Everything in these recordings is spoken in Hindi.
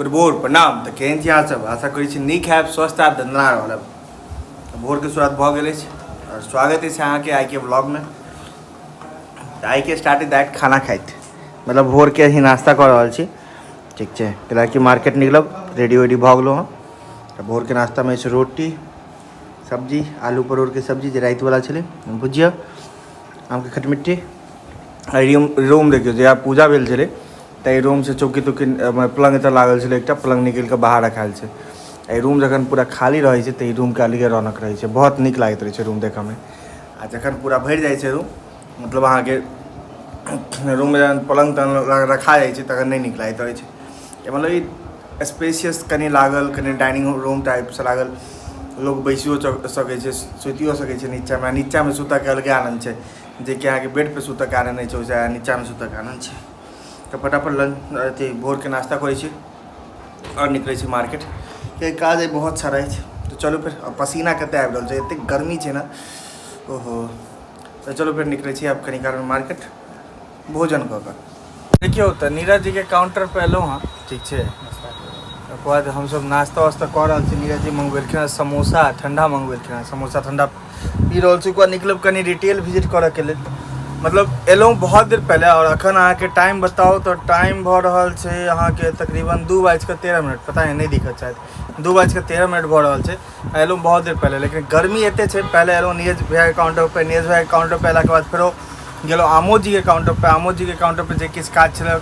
गुड भोर प्रणाम। तो केहन छी अहाँ सब? आशा करै छी नीक हैब, स्वस्थ हैब, दंदना रहब। भोर के शुरुआत भऽ गेल अछि और स्वागत अछि अहाँके आइ के व्लॉग में। आइ के स्टार्ट दैट खाना खाइत, मतलब भोर के ही नाश्ता कऽ रहल छी। ठीक छै, कैलाकि मार्केट निकलब रेडी वेडी भऽ गेलहुँ हँ। भोर के नाश्ता में रोटी सब्जी, आलू परोड़ के सब्जी जे राति वाला छलै, भुजिया, आम के खटमिट्ठी। रूम देखियौ जे पूजा भेल छलै तऽ रूम से चौकी तौकी पलंग एतऽ लागल छलै, एकटा पलंग निकलि कऽ बाहर रखायल छै। एहि रूम जखन पूरा खाली रहै छै तऽ ई रूम के अलगे रौनक रहै छै, बहुत नीक लागैत रहै छै रूम देखऽ में। आ जखन पूरा भरि जाइ छै रूम, मतलब अहाँके रूम में जखन पलंग तलंग रखा जाइ छै तखन नहीं नीक लागैत रहै छै। मतलब ई स्पेशियस कनि लागल, कनि डाइनिंग रूम टाइप से लागल, लोग बैसियो सकै छै, सुतियो सकै छै नीचा में। नीचा में सुतऽ के अलगे आनंद छै, जेकि अहाँके बेड पे सुतऽ के आनंद नहीं छै, वैसे नीचा में सुतऽ के आनंद छै। तो फटाफट लंच अथी भोर के नाश्ता करै छी और निकलै छी मार्केट, कियाकि काज बहुत सारा अछि। तो चलू फिर, पसीना कते आबि रहल छै, एतेक गर्मी छै ना, ओहो। तो चलो फिर निकलै छी आब कनी काल में मार्केट भोजन कऽ कऽ। देखियौ तऽ नीरज जी के काउंटर पे एलहुँ हँ, ठीक छै। ओकर बाद हमसब नाश्ता वास्ता कऽ रहल छी। नीरज जी मंगवेलखिन हँ समोसा ठंडा, मंगवेलखिन हँ समोसा ठंडा पी रहल छी। ओकर बाद निकलब कनी रिटेल विजिट करऽ के लेल, मतलब एलहुँ बहुत देर पहले। और अखन अहाँके टाइम बताउ तो टाइम भऽ रहल छै अहाँके तकरीबन 2:13। पता है नहीं दिखत शायद, 2:13 भऽ रहल छै। एलहुँ बहुत देर पहले, लेकिन गर्मी एते छै। पहले एलहुँ नीरज भैया के काउंटर पे, नीरज भैया के काउंटर पे अयलाके बाद फेरो गेलहुँ आमोद जी के काउंटर पे। आमोद जी के काउंटर पे जे किछु काज छलै,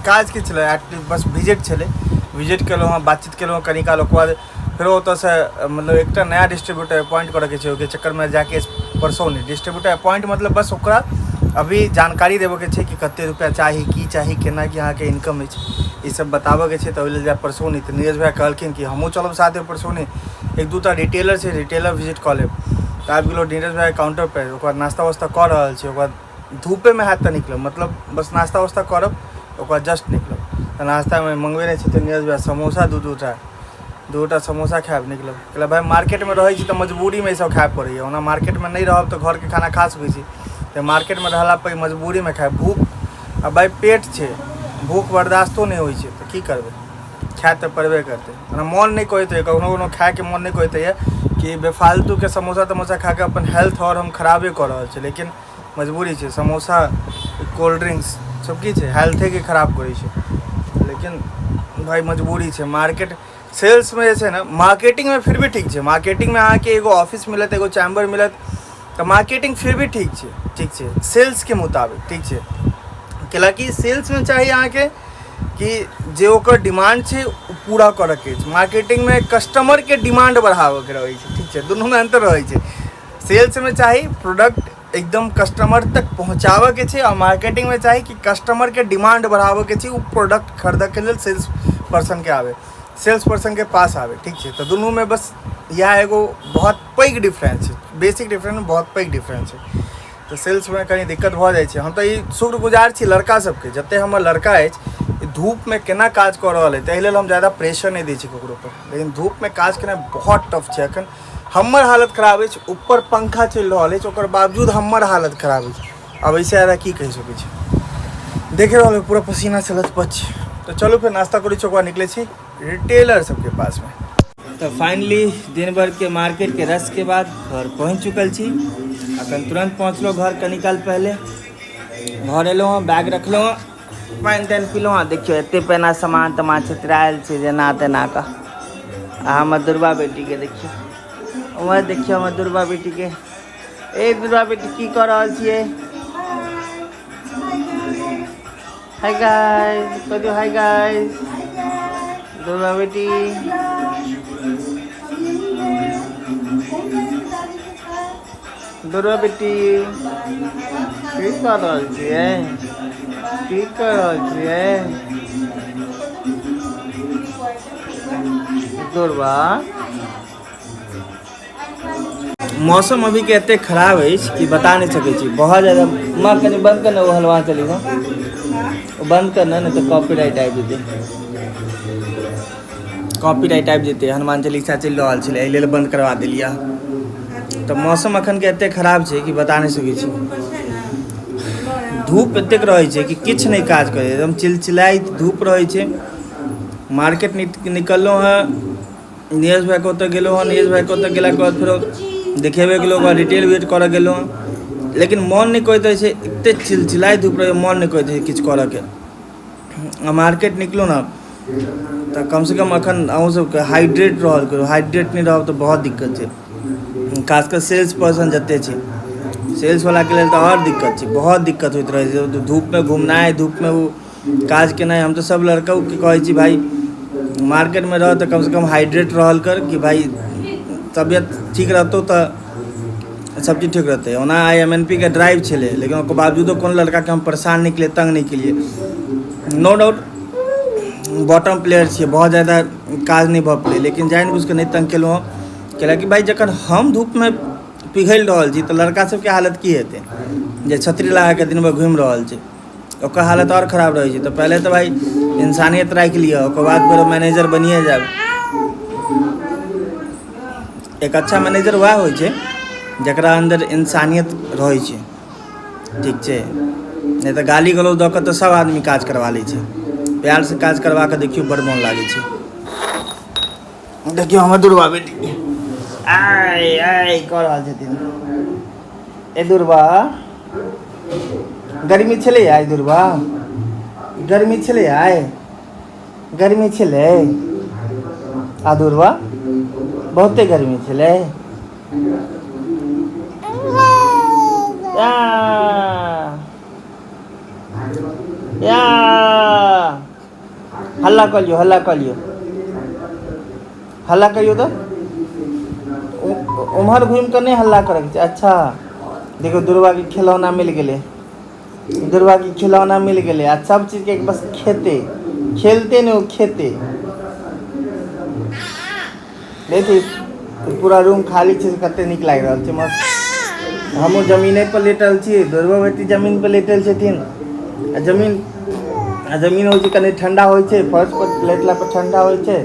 काज किछु छलै एक्चुअली, बस विजिट छलै। विजिट केलहुँ हँ, बातचीत केलहुँ कनी काल। ओकर बाद फेरो ओतऽसँ मतलब एकटा नया डिस्ट्रीब्यूटर अपॉइंट करऽके छै, ओहिके चक्करमे जाके परसों नहीं डिस्ट्रीब्यूटर अपॉइंट, मतलब बस ओकरा अभी जानकारी देबऽके छै कि कते रुपया चाही, की चाही, केना कि अहाँके इनकम अछि, ई सब बताबऽके छै। तऽ ओहि लेल जाय परसों नहीं। तऽ नीरज भाई कहलखिन कि हमहूँ चलब साथे परसों नहीं, एक दूटा रिटेलर छै, रिटेलर विजिट कऽ लेब। तऽ आबि गेलहुँ नीरज भाई काउंटर पर। ओकर बाद नाश्ता वास्ता कऽ रहल छी। ओकर बाद धूपे में हैत तऽ निकलब, मतलब बस नाश्ता वास्ता करब, ओकर बाद जस्ट निकलब। तऽ नाश्ता में मंगवेने छी तऽ नीरज भाई समोसा दूटा समोसा खायब, निकलब। कहलक भाई मार्केट में रहै छी तऽ मजबूरी में ई सब खाय पड़ैए, ओना मार्केट में नहीं रहब तऽ घर के खाना खा सकै छी। तऽ मार्केट में रहला पर मजबूरी में खायब। भूख आ भाई पेट छै, भूख बर्दाश्तो नहीं होइ छै, तऽ की करबै, खाय तऽ पड़बे करतै। ओना मोन नहीं कहैत रहैए, कखनो खायके मोन नहीं कहैत रहैए कि बेफालतू के समोसा तमोसा खा के अपन हेल्थ और हम खराबे कऽ रहल छी, लेकिन मजबूरी छै। समोसा, कोल्ड ड्रिंक्स सब की छै, हेल्थे के खराब करै छै, लेकिन भाई मजबूरी छै। मार्केट सेल्स में जे छै ना, मार्केटिंग में फिर भी ठीक छै। मार्केटिंग में अहाँके एगो ऑफिस मिलत, एगो चैम्बर मिलत, तऽ मार्केटिंग फिर भी ठीक छै, ठीक छै, सेल्स के मुताबिक ठीक छै। कैलाकि सेल्स में चाही अहाँके कि जे ओकर डिमांड छै ओ पूरा करऽके छै। मार्केटिंग में कस्टमर के डिमांड बढ़ाबऽके रहै छै, ठीक छै, दुनू में अंतर रहै छै। सेल्स में चाही प्रोडक्ट एकदम कस्टमर तक पहुँचाबऽ के छै, और मार्केटिंग में चाही कि कस्टमर के डिमांड बढ़ाबऽ के छै, ओ प्रोडक्ट खरीदऽ के लेल सेल्स पर्सन के आवे, सेल्स पर्सन के पास आवे, ठीक छै। तऽ दुनू में बस इएह एगो बहुत पैघ डिफरेंस छै, बेसिक डिफरेंस में बहुत पैघ डिफरेंस छै। तऽ सेल्स में कनी दिक्कत भऽ जाइ छै। हम तऽ ई शुक्रगुजार छी लड़का सबके, जते हमर लड़का अछि धूप में केना काज कऽ रहल अछि, एहि लेल हम ज़्यादा प्रेशर नहीं दै छी ककरो पर। लेकिन धूप में काज केनाइ बहुत टफ छै। एखन हमर हालत खराब अछि, ऊपर पंखा चलि रहल अछि, ओकर बावजूद हमर हालत खराब अछि। अब ऐसे ज़्यादा की कहि सकै छी, देख रहल पूरा पसीना से लथपथ। तो चलो फिर नाश्ता करी, ओकर बाद निकले छी रिटेलर सबके पास में। तो फाइनली दिन भर के मार्केट के रश के बाद घर पहुँच चुकल छी। अखन तुरंत पहुँचलो घर, कनी काल पहले घर एलहुँ हँ, बैग रखलहुँ हँ, पानि तानि पीलहुँ हँ। देखियौ एते पेना सामान तमान छितरायल छै जेना तेना कऽ। आ हमर दुर्बा बेटी के देखियौ, उम्हर देखियौ हमर दुर्बा बेटी के। ए दुर्बा बेटी की कऽ रहल छियै? हाय गाइस, कह दियौ हाय गाइस। दुर्बा बेटी दुर्बा बेटी की कर रहल छियै? की कर रहल छियै दुर्बा? मौसम अभी के एते खराब अछि कि बता नहीं सकै छी, बहुत ज़्यादा। माँ कनी बंद करना वो हलवा चली ना, बंद करना नहीं तो कॉपीराइट आबि जेतै। कॉपीराइट आबि जेतै, हनुमान चालीसा चलि रहल छलै एहि लेल बंद करवा देलियै। तऽ मौसम एखन के एते खराब छै कि बता नहीं सकै छी। धूप एतेक रहै छै कि किछु नहीं काज करै, एकदम चिलचिलाइत धूप रहै छै। मार्केट निकललो है, नीरज भाई को ओतऽ गेलो हँ, नीरज भाई को ओतऽ गेलाके बाद फेरो देखेबे गेलो बा रिटेल विजिट करऽ गेलो हँ, लेकिन मन नहीं कहते छै, एते चिलचिलाई धूप रहे मन नहीं कहते किछु करऽ के। मार्केट निकलो ना तो कम से कम अखन अहूँ सबके हाइड्रेट रहल करो, हाइड्रेट नहीं रहब तो बहुत दिक्कत है, खासकर सेल्स पर्सन जते छै सेल्स वाला के लिए तो और दिक्कत है, बहुत दिक्कत होइत रहे छै। धूप में घूमनाइ, धूप में वो काज केनाइ, हम तो सब लड़का के कहै छी भाई मार्केट में रह तो कम से कम हाइड्रेट रहल कर कि भाई तबियत ठीक रहतो तो सब चीज़ ठीक रहते। ओना IMNP के ड्राइव छे, लेकिन उसके बावजूदो कौन लड़का के हम परेशान नहीं किए, तंग नहीं किए। नो डाउट बॉटम प्लेयर छे, बहुत ज़्यादा काज नहीं भऽ पेले, लेकिन जानबूझ के नहीं तंग केलहुँ, कैलाकि भाई जखन हम धूप में पिघल रहा छी तो लड़का सबके हालत की हेतै, जे छतरी लगा के दिन भर घूमि रहा छै ओकर हालत और खराब रहे छै। तो पहले तो भाई इंसानियत राखि लिअ, ओकर बाद फेर मैनेजर बनिए जाब। एक अच्छा मैनेजर वह होइ छै जकरा अंदर इंसानियत रहै छै, ठीक छै। नहीं तो गाली गलौज दऽ कऽ तो सब आदमी काज करवा लै छै, प्यार से काज करवा के देखियो बड़ मोन लागे छै। देखियो हमर दुर्वा बेटी आय आय कऽ रहल छथिन। ए दुर्वा गर्मी छलै आइ, दुर्वा गर्मी छलै आइ, गर्मी छलै आ दुर्वा बहुते गर्मी छलै। या हल्ला करियो, हल्ला करियो, हल्ला करियो तो उम्हर घूम कर नहीं हल्ला करे। अच्छा देखो दुर्वा के खिलौना मिल गए, दुर्वा की खिलौना मिल गए आ सब चीज के बस खेते, खेलते नहीं वो खेते। देखिए पूरा रूम खाली छै, कते नीक लागि रहल छै, मस्त। हमहूँ जमीने पर लेटल छी, दुर्वा बेटी जमीन पर लेटल छथिन। जमीन होइ छै कनि ठंडा होइ छै, फर्श पर लेटला पर ठंडा होइ छै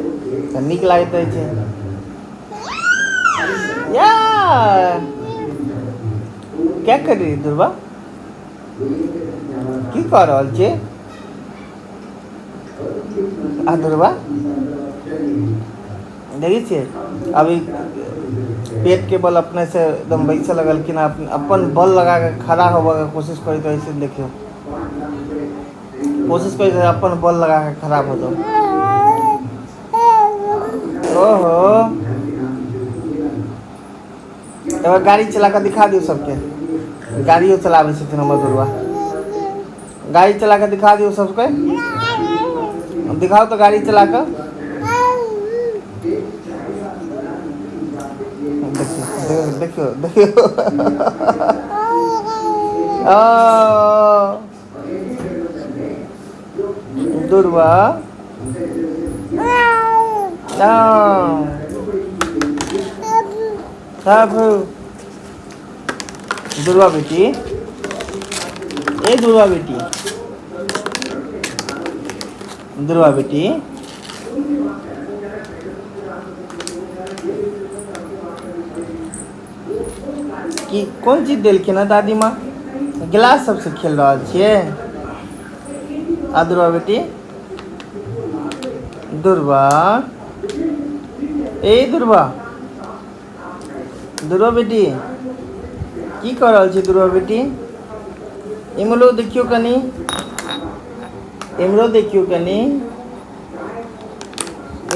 तऽ नीक लागैत रहै छै। या क्या कर रही दुर्वा, की कह रहल छै आ दुर्वा? देखै छियै अभी पेट के बल अपने से एकदम बैसे लगलखिन, अपन बल लगा के खड़ा होबऽ के कोशिश करैत रहै छै। देखियो कोशिश करैत रहै अपन बल लगा के खड़ा हो जाओ। ओहो एবার गाड़ी चला के दिखा दियो सबके, गाड़ियों चलाबै छथिन हमर दुर्वा, गाड़ी चला के दिखा दियो सबके, दिखाओ तो गाड़ी चला कर। देखियो देखियो दुर्वा दुर्वा बेटी, ए दुर्वा बेटी, दुर्वा बेटी की कोन चीज देलखिन है दादी माँ? गिलास सबसे खेल रहा छिए आ दुर्वा बेटी? दुर्वा ए दुर्वा, दुर्वा बेटी की कर रहल छी? दुर्वा बेटी इमरो देखियो कनी, इमरो देखियो कनी,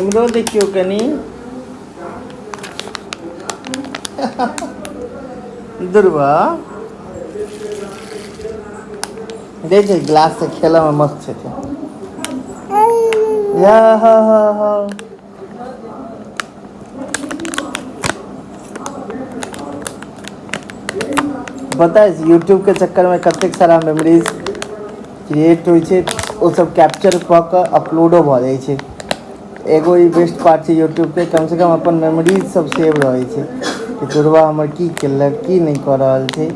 इमरो देखियो कनी। दुर्वा देखिए गिलास से खेला में मस्त छथिन। या हा हा हा पता है यूट्यूब के चक्कर में कतेक सारा मेमोरीज क्रिएट होइ छै, वो सब कैप्चर कऽ के अपलोडो भऽ जाइ छै। एगो ई बेस्ट पार्ट छै यूट्यूब पे, कम से कम अपन मेमोरीज सब सेव रहै छै कि दुर्वा हमर की केलक, की नहीं कऽ रहल छै,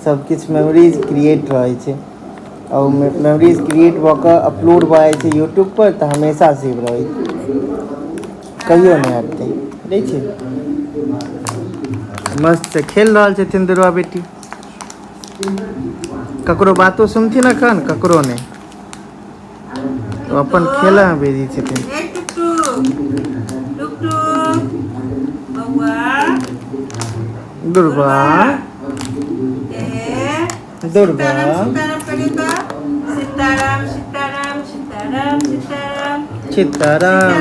सब किछु मेमोरीज क्रिएट रहै छै। और मेमोरीज क्रिएट भऽ के अपलोड भऽ जाइ छै यूट्यूब पर तऽ हमेशा सेव रहै छै, कहियो नहीं हटतै। देखिए मस्त से खेल रहल छथिन दुर्वा बेटी, ककरो बातो सुनथिन अखन, ककरो नहीं। अपन खेला में बेजी छथिन दुर्बा दुर्बा सीताराम सीताराम सीताराम सीताराम चित्ताराम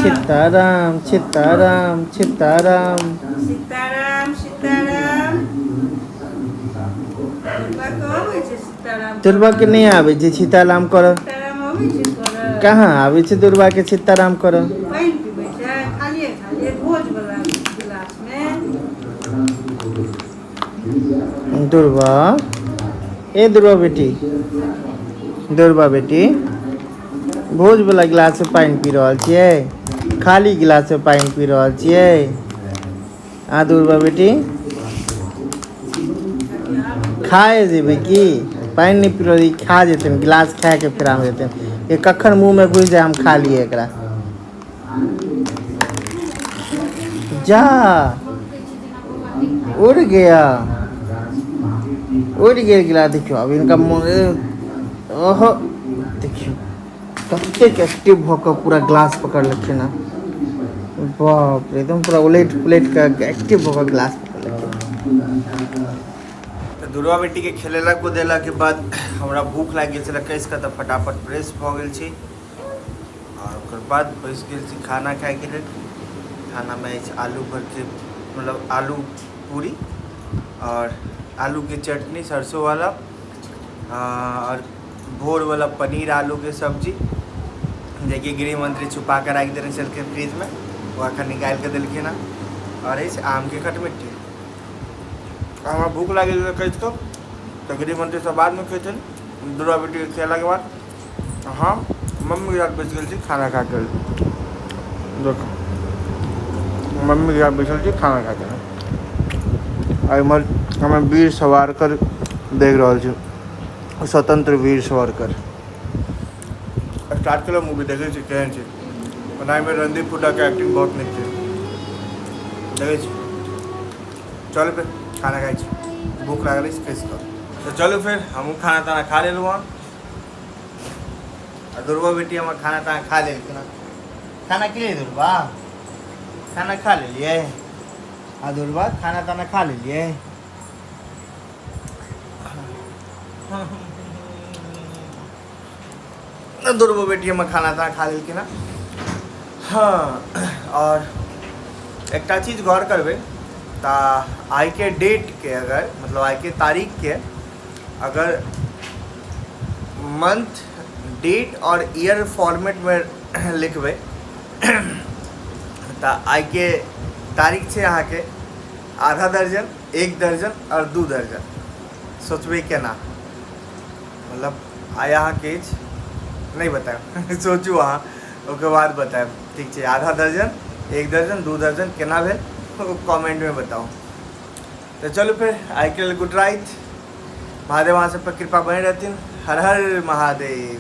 चित्ताराम चित्ताराम चित्ताराम सीताराम सीताराम दुर्बा के नहीं आवे जे सीताराम कर कहाँ आवे छे दुर्बा के सीताराम कर दुर्बा ए दुर्बा बेटी भोज वाला गिलास से पानी पी रहल छियै खाली गिलास से पानी पी रहल छियै आ दुर्बा बेटी खाए जेबै की पानी नहीं पी रही खा जेतै गिलास खाए के फेरा में जेतै ये कखन मुंह में घुस जाए हम खा लिए एकरा जा उड़ गया गिला देखियो अब इनका ओहो देखियो कतेक एक्टिव होकर पूरा ग्लास पकड़ लेते ना बाप रे एकदम पूरा उलट पुलट का एक्टिव होकर ग्लास पकड़ लेते तो दुर्गा बेटी के खेलेला कूदेला के बाद हमरा भूख लाग गेल छलै कैस के तो फटाफट फ्रेश भऽ गेल छी और ओकर बाद बैस गेल छी खाना खाए के लेल खाना में आलू भर के मतलब आलू पूरी और आलू की चटनी सरसों वाला और भोर वाला पनीर आलू के सब्जी देखिए गृह मंत्री छुपा कर रख देने चलके फ्रिज में वो आखिर निकाल के दिलखिन और ऐसे आम के खटमिट्ठी हमारा भूख लगे कैस तो गृह मंत्री सब बाद में खेते दुर्गा बेटी के खेला के बाद हाँ मम्मी के साथ बैस गई खाना खा के देखो मम्मी के साथ बैसल छी खाना खा के हमें वीर सावरकर देख रहा छे स्वतंत्र वीर सावरकर स्टार्ट करो मूवी देखे छी केहन छे बनाई में रणदीप हुड्डा के एक्टिंग बहुत नीक छे देखे छी चलो फिर खाना खाई छी भूख लागल है कैसे कर तो चलो फिर हम खाना ताना खा लेलु हन दुर्गा बेटी हम खाना ताना खा ले खाना के लिए दुर्गा खाना खा ले लिए दुर्बा खाना ताना खा लिए दुर्बा बेटी हम खाना ताना खा लेलखिन हाँ और एक चीज गौर करबे ता आई के डेट के अगर मतलब आई के तारीख के अगर मंथ डेट और ईयर फॉर्मेट में लिखबे ता आई के तारीख से अहाँ के आधा दर्जन 1 दर्जन और 2 दर्जन सोचबे केना मतलब आया अहाँ के नहीं बताएब सोचू अहाँ ओके बाद बताएब ठीक है आधा दर्जन 1 दर्जन 2 दर्जन केना भेल कमेंट में बताओ तो चलो फिर आई के लिए गुड नाइट महादेव वहाँ सब पर कृपा बनी रहती हर हर महादेव।